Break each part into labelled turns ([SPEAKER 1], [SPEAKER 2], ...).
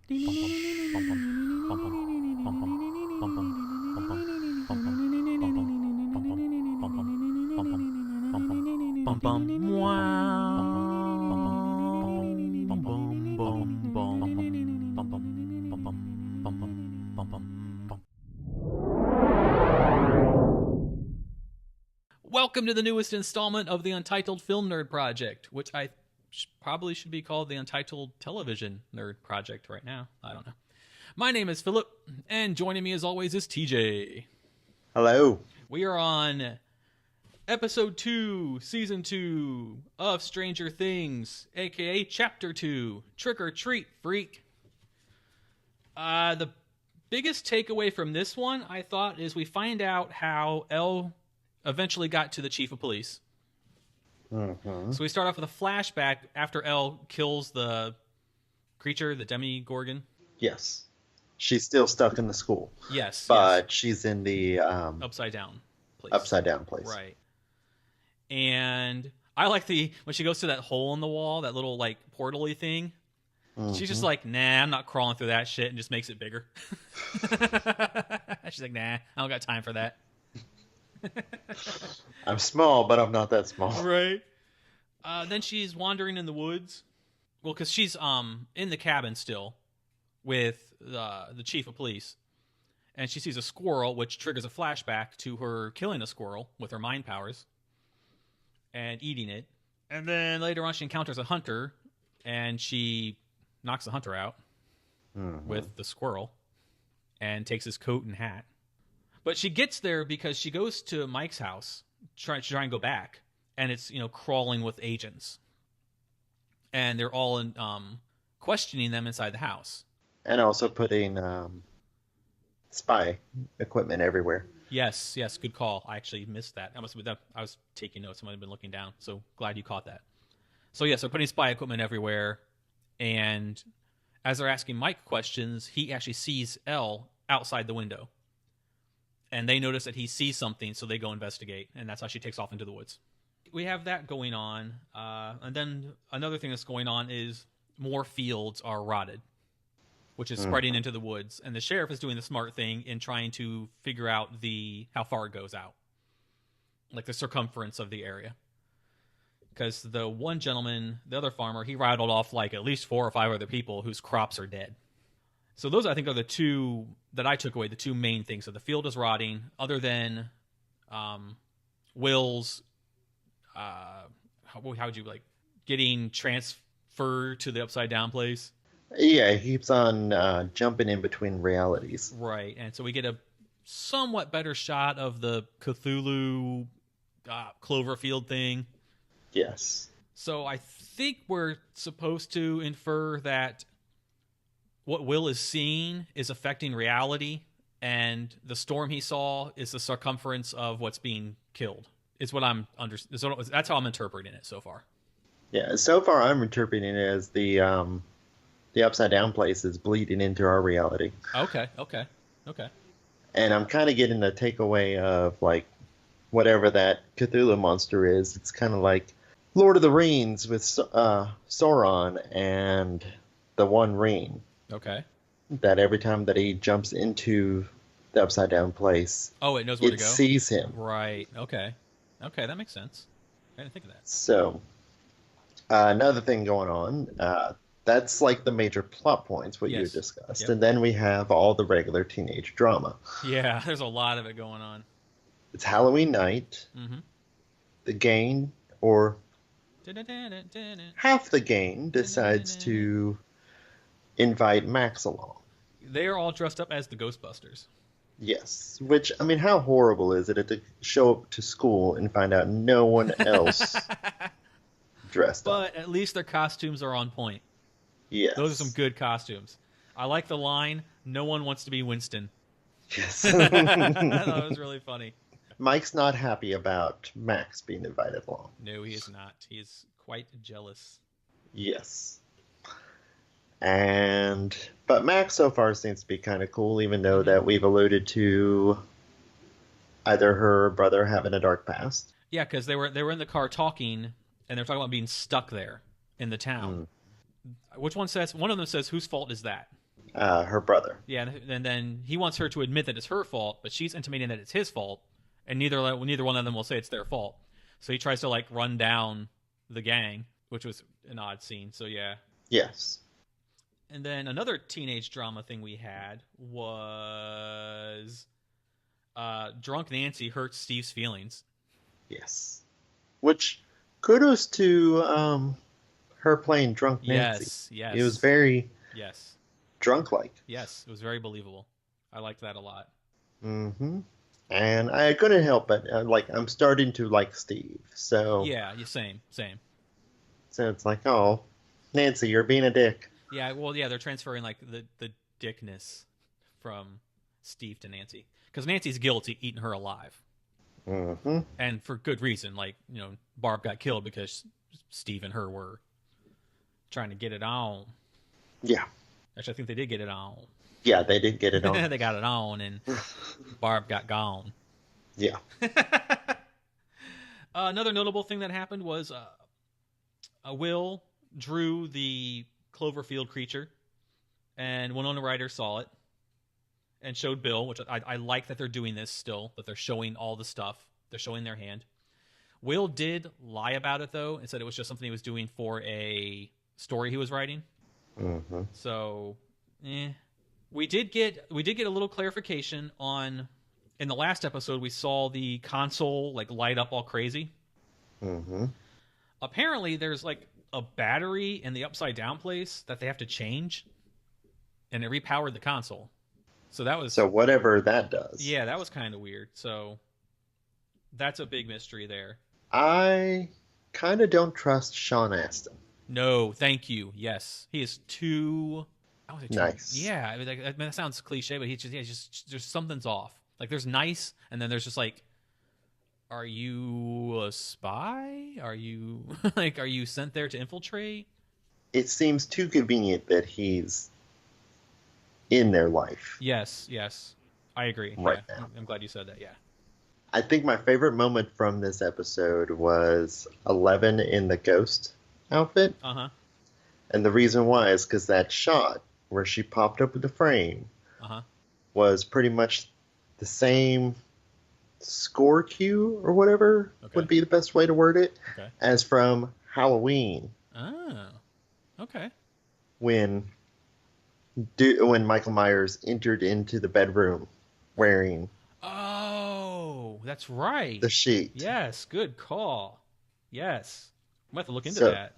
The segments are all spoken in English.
[SPEAKER 1] Welcome to the newest installment of the Untitled Film Nerd Project, which I probably should be called the Untitled Television Nerd Project right now. I don't know. My name is Philip, and joining me as always is TJ.
[SPEAKER 2] Hello.
[SPEAKER 1] We are on Episode 2, Season 2 of Stranger Things, aka Chapter 2, Trick or Treat, Freak. The biggest takeaway from this one, I thought, is we find out how Elle eventually got to the chief of police.
[SPEAKER 2] Mm-hmm.
[SPEAKER 1] So we start off with a flashback after Elle kills the creature, the Demogorgon.
[SPEAKER 2] Yes. She's still stuck in the school.
[SPEAKER 1] Yes.
[SPEAKER 2] But
[SPEAKER 1] yes.
[SPEAKER 2] she's in the
[SPEAKER 1] upside down place.
[SPEAKER 2] Upside down place.
[SPEAKER 1] Right. And I like when she goes to that hole in the wall, that little like portal-y thing. Mm-hmm. She's just like, nah, I'm not crawling through that shit, and just makes it bigger. She's like, nah, I don't got time for that.
[SPEAKER 2] I'm small, but I'm not that small.
[SPEAKER 1] Right. Then she's wandering in the woods. Well, because she's in the cabin still with the chief of police. And she sees a squirrel, which triggers a flashback to her killing a squirrel with her mind powers and eating it. And then later on she encounters a hunter, and she knocks the hunter out with the squirrel and takes his coat and hat. But she gets there because she goes to Mike's house to try and go back, and it's crawling with agents, and they're all questioning them inside the house,
[SPEAKER 2] and also putting spy equipment everywhere.
[SPEAKER 1] Yes, good call. I actually missed that. I was taking notes. I might have been looking down. So glad you caught that. So yes, they're putting spy equipment everywhere, and as they're asking Mike questions, he actually sees Elle outside the window. And they notice that he sees something, so they go investigate, and that's how she takes off into the woods. We have that going on, and then another thing that's going on is more fields are rotted, which is spreading into the woods, and the sheriff is doing the smart thing in trying to figure out how far it goes out, like the circumference of the area. Because the one gentleman, the other farmer, he rattled off like at least 4 or 5 other people whose crops are dead. So those, I think, are the two that I took away, the two main things. So the field is rotting, other than Will's, how would you getting transferred to the upside down place?
[SPEAKER 2] Yeah, he keeps on jumping in between realities.
[SPEAKER 1] Right, and so we get a somewhat better shot of the Cthulhu Cloverfield thing.
[SPEAKER 2] Yes.
[SPEAKER 1] So I think we're supposed to infer that what Will is seeing is affecting reality, and the storm he saw is the circumference of what's being killed. Is what that's how I'm interpreting it so far.
[SPEAKER 2] Yeah, so far I'm interpreting it as the upside down place is bleeding into our reality.
[SPEAKER 1] Okay.
[SPEAKER 2] And I'm kind of getting the takeaway of whatever that Cthulhu monster is. It's kind of like Lord of the Rings with Sauron and the One Ring.
[SPEAKER 1] Okay.
[SPEAKER 2] That every time that he jumps into the upside down place,
[SPEAKER 1] it knows where to go.
[SPEAKER 2] It sees him.
[SPEAKER 1] Right. Okay, that makes sense. I didn't think of that.
[SPEAKER 2] So, another thing going on, that's like the major plot points, what you discussed. Yep. And then we have all the regular teenage drama.
[SPEAKER 1] Yeah, there's a lot of it going on.
[SPEAKER 2] It's Halloween night.
[SPEAKER 1] Mm-hmm.
[SPEAKER 2] The gang, or half the gang, decides to invite Max along.
[SPEAKER 1] They are all dressed up as the Ghostbusters.
[SPEAKER 2] Yes, which, I mean, how horrible is it to show up to school and find out no one else dressed up?
[SPEAKER 1] But at least their costumes are on point.
[SPEAKER 2] Yes.
[SPEAKER 1] Those are some good costumes. I like the line, no one wants to be Winston.
[SPEAKER 2] Yes.
[SPEAKER 1] I thought it was really funny.
[SPEAKER 2] Mike's not happy about Max being invited along.
[SPEAKER 1] No, he is not. He is quite jealous.
[SPEAKER 2] Yes. But Max so far seems to be kind of cool, even though that we've alluded to either her or brother having a dark past.
[SPEAKER 1] Yeah, because they were in the car talking, and they're talking about being stuck there in the town. Which one of them says, whose fault is that?
[SPEAKER 2] her brother.
[SPEAKER 1] Yeah, and then he wants her to admit that it's her fault, but she's intimating that it's his fault, and neither one of them will say it's their fault. So he tries to like run down the gang, which was an odd scene. So yeah.
[SPEAKER 2] Yes.
[SPEAKER 1] And then another teenage drama thing we had was drunk Nancy hurts Steve's feelings.
[SPEAKER 2] Yes. Which, kudos to her playing drunk Nancy.
[SPEAKER 1] Yes.
[SPEAKER 2] It was very drunk-like.
[SPEAKER 1] Yes, it was very believable. I liked that a lot.
[SPEAKER 2] Mm-hmm. And I couldn't help but I'm starting to like Steve. So
[SPEAKER 1] yeah, same.
[SPEAKER 2] So it's like, oh, Nancy, you're being a dick.
[SPEAKER 1] Yeah, well, yeah, they're transferring like the dickness from Steve to Nancy because Nancy's guilty eating her alive, and for good reason. Like Barb got killed because Steve and her were trying to get it on.
[SPEAKER 2] Yeah,
[SPEAKER 1] actually, I think they did get it on.
[SPEAKER 2] Yeah, they did get it on.
[SPEAKER 1] They got it on, and Barb got gone.
[SPEAKER 2] Yeah.
[SPEAKER 1] Another notable thing that happened was Will drew the Cloverfield creature, and Winona Ryder saw it and showed Bill, which I like that they're doing this still, that they're showing all the stuff. They're showing their hand. Will did lie about it, though, and said it was just something he was doing for a story he was writing.
[SPEAKER 2] Mm-hmm.
[SPEAKER 1] So, we did get a little clarification on. In the last episode, we saw the console like light up all crazy.
[SPEAKER 2] Mm-hmm.
[SPEAKER 1] Apparently, there's like a battery in the upside down place that they have to change, and it repowered the console. So
[SPEAKER 2] whatever that does.
[SPEAKER 1] Yeah, that was kind of weird. So that's a big mystery there. I
[SPEAKER 2] kind of don't trust Sean Astin.
[SPEAKER 1] No, thank you. Yes, he is too
[SPEAKER 2] nice.
[SPEAKER 1] Yeah, I mean, that sounds cliche, but he's just there's something's off. Like there's nice, and then there's just like, are you a spy? Are you are you sent there to infiltrate?
[SPEAKER 2] It seems too convenient that he's in their life.
[SPEAKER 1] Yes, I agree.
[SPEAKER 2] Right now.
[SPEAKER 1] I'm glad you said that. Yeah.
[SPEAKER 2] I think my favorite moment from this episode was Eleven in the ghost outfit.
[SPEAKER 1] Uh-huh.
[SPEAKER 2] And the reason why is because that shot where she popped up with the frame was pretty much the same score cue or whatever would be the best way to word it as from Halloween.
[SPEAKER 1] Oh, okay.
[SPEAKER 2] When Michael Myers entered into the bedroom wearing
[SPEAKER 1] that's right,
[SPEAKER 2] the sheet.
[SPEAKER 1] Yes, good call. Yes, I'm going to have to look into that.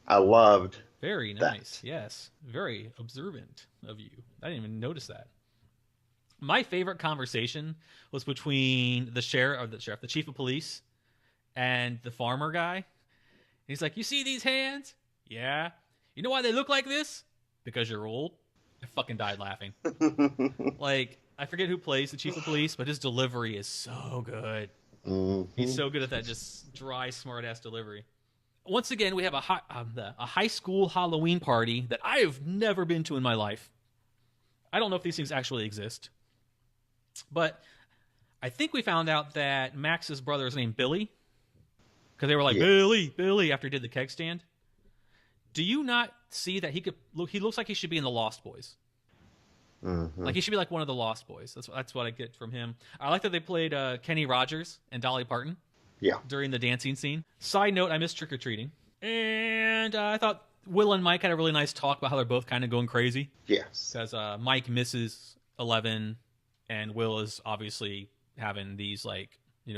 [SPEAKER 2] I loved
[SPEAKER 1] very nice that. Yes, very observant of you. I didn't even notice that. My favorite conversation was between the chief of police, and the farmer guy. He's like, "You see these hands? Yeah. You know why they look like this? Because you're old." I fucking died laughing. Like, I forget who plays the chief of police, but his delivery is so good.
[SPEAKER 2] Mm-hmm.
[SPEAKER 1] He's so good at that just dry, smart-ass delivery. Once again, we have a high school Halloween party that I have never been to in my life. I don't know if these things actually exist. But I think we found out that Max's brother is named Billy. Because they were like, Billy, after he did the keg stand. Do you not see that he looks like he should be in the Lost Boys?
[SPEAKER 2] Mm-hmm.
[SPEAKER 1] Like he should be like one of the Lost Boys. That's what I get from him. I like that they played Kenny Rogers and Dolly Parton.
[SPEAKER 2] Yeah.
[SPEAKER 1] During the dancing scene. Side note, I missed trick-or-treating. And I thought Will and Mike had a really nice talk about how they're both kind of going crazy.
[SPEAKER 2] Yes.
[SPEAKER 1] Because Mike misses 11, and Will is obviously having these,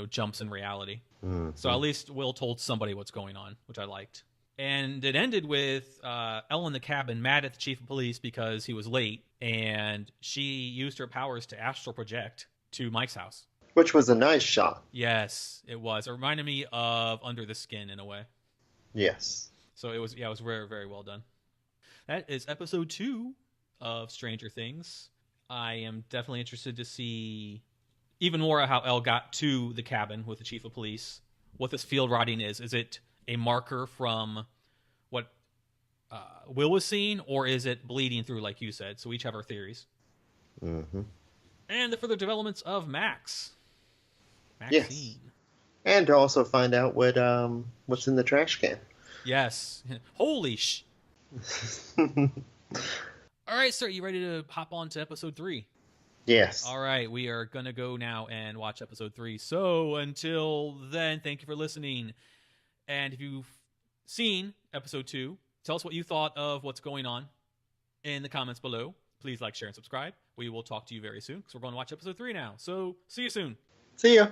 [SPEAKER 1] jumps in reality.
[SPEAKER 2] Mm-hmm.
[SPEAKER 1] So at least Will told somebody what's going on, which I liked. And it ended with Elle in the cabin mad at the chief of police because he was late, and she used her powers to astral project to Mike's house.
[SPEAKER 2] Which was a nice shot.
[SPEAKER 1] Yes, it was. It reminded me of Under the Skin in a way.
[SPEAKER 2] Yes.
[SPEAKER 1] So it was very, very well done. That is episode 2 of Stranger Things. I am definitely interested to see even more how Elle got to the cabin with the chief of police. What this field rotting is. Is it a marker from what Will was seeing, or is it bleeding through, like you said? So we each have our theories.
[SPEAKER 2] Mm-hmm.
[SPEAKER 1] And the further developments of Maxine.
[SPEAKER 2] Yes. And to also find out what's in the trash can.
[SPEAKER 1] Yes. Holy sh... All right, sir, you ready to hop on to episode 3?
[SPEAKER 2] Yes.
[SPEAKER 1] All right, we are going to go now and watch episode 3. So until then, thank you for listening. And if you've seen episode 2, tell us what you thought of what's going on in the comments below. Please like, share, and subscribe. We will talk to you very soon because we're going to watch episode 3 now. So see you soon.
[SPEAKER 2] See ya.